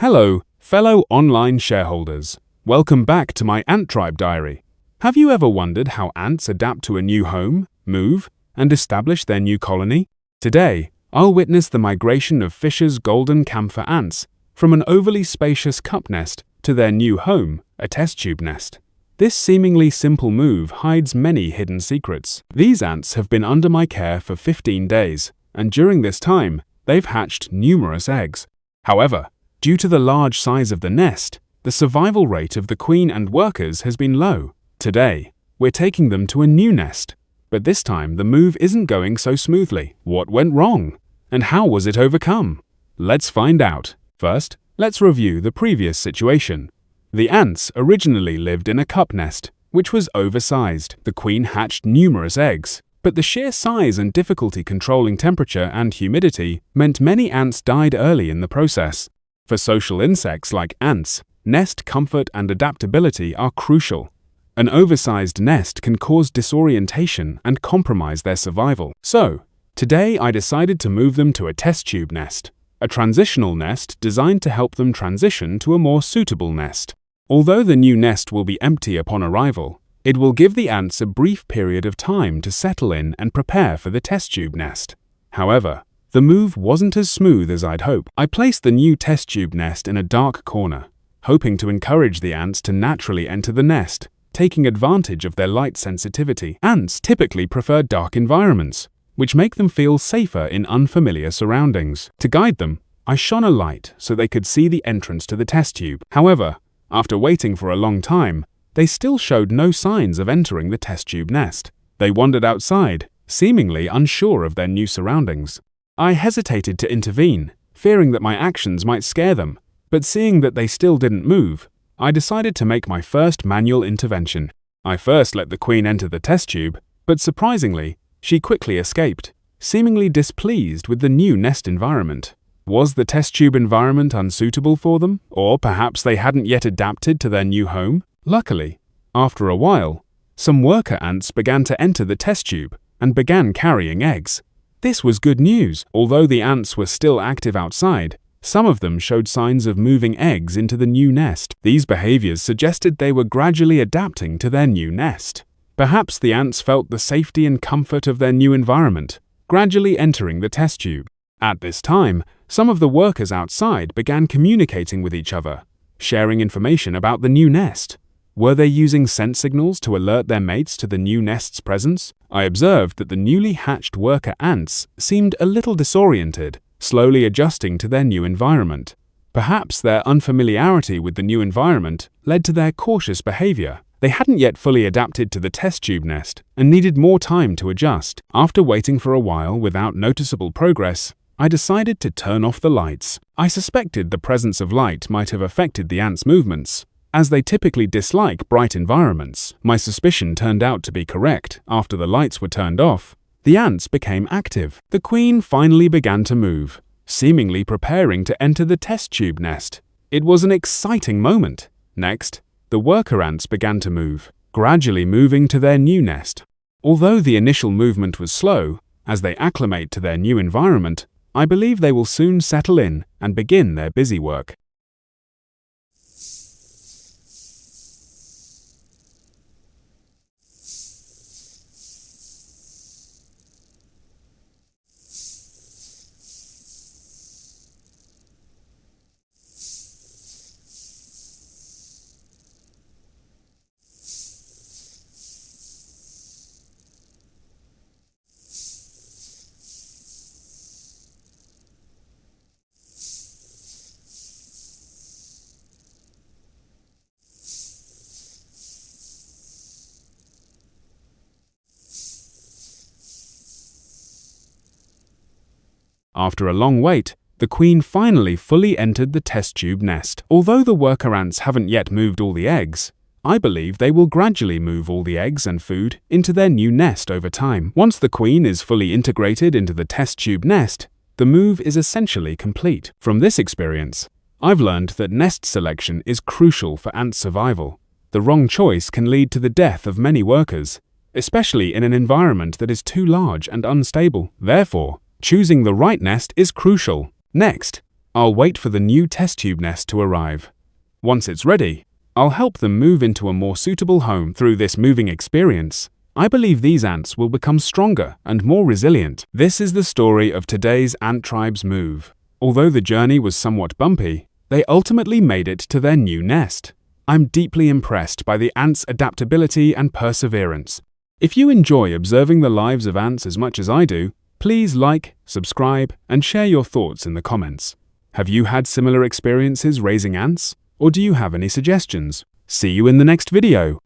Hello, fellow online shareholders. Welcome back to my Ant Tribe Diary. Have you ever wondered how ants adapt to a new home, move, and establish their new colony? Today, I'll witness the migration of Fisher's golden camphor ants from an overly spacious cup nest to their new home, a test tube nest. This seemingly simple move hides many hidden secrets. These ants have been under my care for 15 days, and during this time, they've hatched numerous eggs. However, due to the large size of the nest, the survival rate of the queen and workers has been low. Today, we're taking them to a new nest. But this time, the move isn't going so smoothly. What went wrong? And how was it overcome? Let's find out. First, let's review the previous situation. The ants originally lived in a cup nest, which was oversized. The queen hatched numerous eggs, but the sheer size and difficulty controlling temperature and humidity meant many ants died early in the process. For social insects like ants, nest comfort and adaptability are crucial. An oversized nest can cause disorientation and compromise their survival. So, today I decided to move them to a test tube nest, a transitional nest designed to help them transition to a more suitable nest. Although the new nest will be empty upon arrival, it will give the ants a brief period of time to settle in and prepare for the test tube nest. However, the move wasn't as smooth as I'd hoped. I placed the new test tube nest in a dark corner, hoping to encourage the ants to naturally enter the nest, taking advantage of their light sensitivity. Ants typically prefer dark environments, which make them feel safer in unfamiliar surroundings. To guide them, I shone a light so they could see the entrance to the test tube. However, after waiting for a long time, they still showed no signs of entering the test tube nest. They wandered outside, seemingly unsure of their new surroundings. I hesitated to intervene, fearing that my actions might scare them, but seeing that they still didn't move, I decided to make my first manual intervention. I first let the queen enter the test tube, but surprisingly, she quickly escaped, seemingly displeased with the new nest environment. Was the test tube environment unsuitable for them, or perhaps they hadn't yet adapted to their new home? Luckily, after a while, some worker ants began to enter the test tube and began carrying eggs. This was good news. Although the ants were still active outside, some of them showed signs of moving eggs into the new nest. These behaviors suggested they were gradually adapting to their new nest. Perhaps the ants felt the safety and comfort of their new environment, gradually entering the test tube. At this time, some of the workers outside began communicating with each other, sharing information about the new nest. Were they using scent signals to alert their mates to the new nest's presence? I observed that the newly hatched worker ants seemed a little disoriented, slowly adjusting to their new environment. Perhaps their unfamiliarity with the new environment led to their cautious behavior. They hadn't yet fully adapted to the test tube nest and needed more time to adjust. After waiting for a while without noticeable progress, I decided to turn off the lights. I suspected the presence of light might have affected the ants' movements, as they typically dislike bright environments. My suspicion turned out to be correct. After the lights were turned off, the ants became active. The queen finally began to move, seemingly preparing to enter the test tube nest. It was an exciting moment. Next, the worker ants began to move, gradually moving to their new nest. Although the initial movement was slow, as they acclimate to their new environment, I believe they will soon settle in and begin their busy work. After a long wait, the queen finally fully entered the test tube nest. Although the worker ants haven't yet moved all the eggs, I believe they will gradually move all the eggs and food into their new nest over time. Once the queen is fully integrated into the test tube nest, the move is essentially complete. From this experience, I've learned that nest selection is crucial for ant survival. The wrong choice can lead to the death of many workers, especially in an environment that is too large and unstable. Therefore, choosing the right nest is crucial. Next, I'll wait for the new test tube nest to arrive. Once it's ready, I'll help them move into a more suitable home. Through this moving experience, I believe these ants will become stronger and more resilient. This is the story of today's ant tribe's move. Although the journey was somewhat bumpy, they ultimately made it to their new nest. I'm deeply impressed by the ants' adaptability and perseverance. If you enjoy observing the lives of ants as much as I do, please like, subscribe, and share your thoughts in the comments. Have you had similar experiences raising ants? Or do you have any suggestions? See you in the next video.